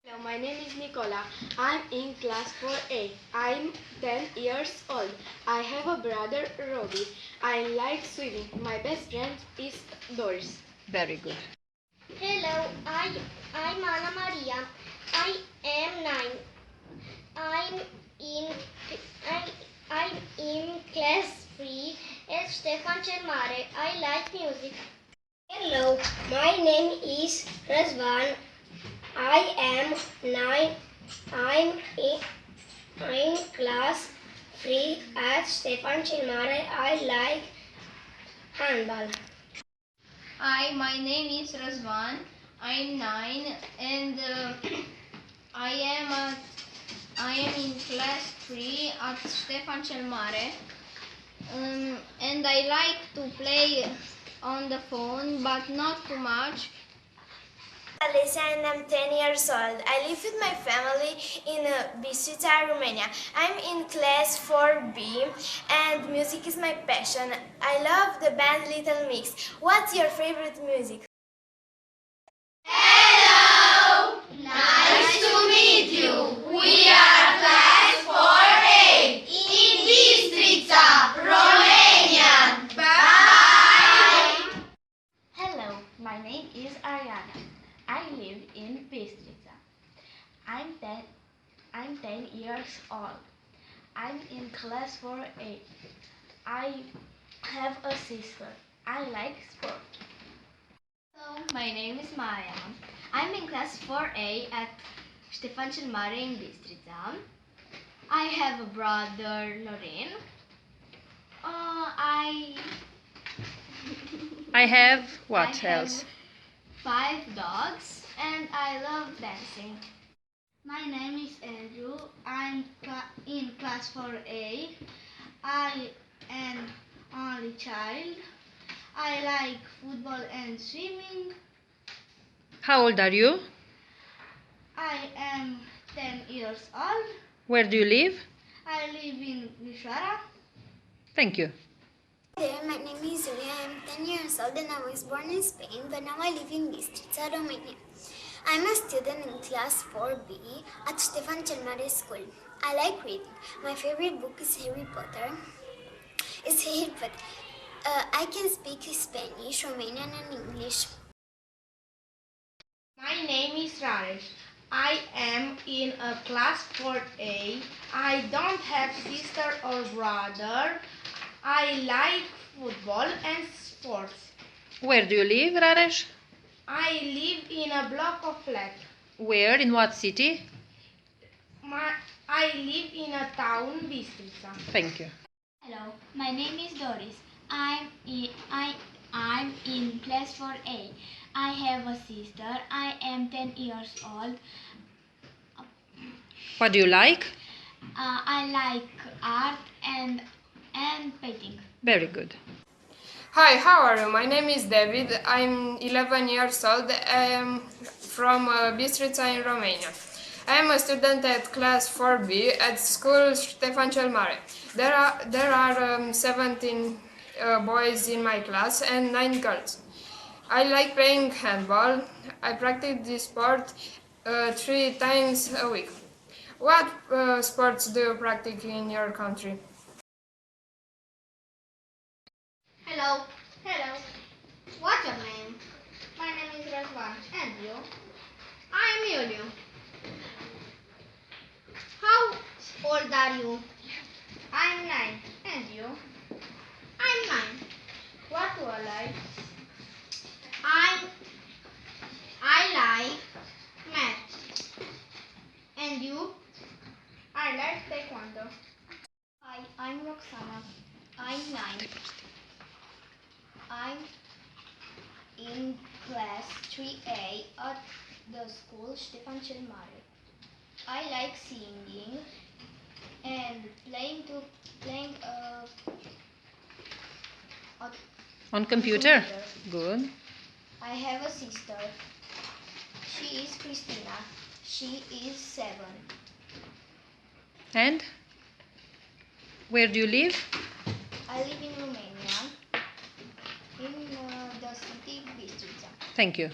Hello, my name is Nicola. I'm in class 4A. I'm 10 years old. I have a brother, Robbie. I like swimming. My best friend is Doris. Very good. Hello, I'm Ana Maria. I am 9. I'm in I'm in class 3 at Stefan cel Mare. I like music. Hello, my name is Razvan. I am 9. I'm in class 3 at Stefan cel Mare. I like handball. Hi, my name is Razvan. I'm 9 and I am in class 3 at Stefan cel Mare. And I like to play on the phone, but not too much. Alisa and I'm 10 years old. I live with my family in Bistrița, Romania. I'm in class 4B and music is my passion. I love the band Little Mix. What's your favorite music? Hello! Nice to meet you. We are class 4A in Bistrița, Romania. Bye! Hello, my name is Ariana. I live in Bistrița. I'm 10 years old. I'm in class 4A. I have a sister. I like sport. Hello, my name is Maya. I'm in class 4A at Ștefan cel Mare in Bistrița. I have a brother, Lorin. I have what I have else? 5 dogs and I love dancing. My name is Andrew. I'm in class 4A. I am only child. I like football and swimming. How old are you? I am 10 years old. Where do you live? I live in Vișoara. Thank you. Hi there, my name is Julia. I am 10 years old and I was born in Spain, but now I live in Bistrița, Romania. I'm a student in class 4B at Stefan cel Mare School. I like reading. My favorite book is Harry Potter. I can speak Spanish, Romanian and English. My name is Raresh. I am in a class 4A. I don't have sister or brother. I like football and sports. Where do you live, Raresh? I live in a block of flats. Where? In what city? I live in a town, Bistrița. Thank you. Hello, my name is Doris. I'm in class 4A. I have a sister. I am 10 years old. What do you like? I like art and painting. Very good. Hi, how are you? My name is David. I'm 11 years old. I am from Bistrița in Romania. I am a student at class 4B at school Stefan cel Mare. There are 17 boys in my class and 9 girls. I like playing handball. I practice this sport 3 times a week. What sports do you practice in your country? Hello. What's your name? My name is Razvan. And you? I'm Iuliu. How old are you? I'm 9. And you? I'm 9. What do I like? I like math. And you? I like taekwondo. Hi, I'm Roxana. I'm 9. I'm in class 3A at the school Stefan cel Mare. I like singing and playing On computer? Good. I have a sister. She is Christina. She is 7. And? Where do you live? I live in Romania, in the city Bistrița. Thank you.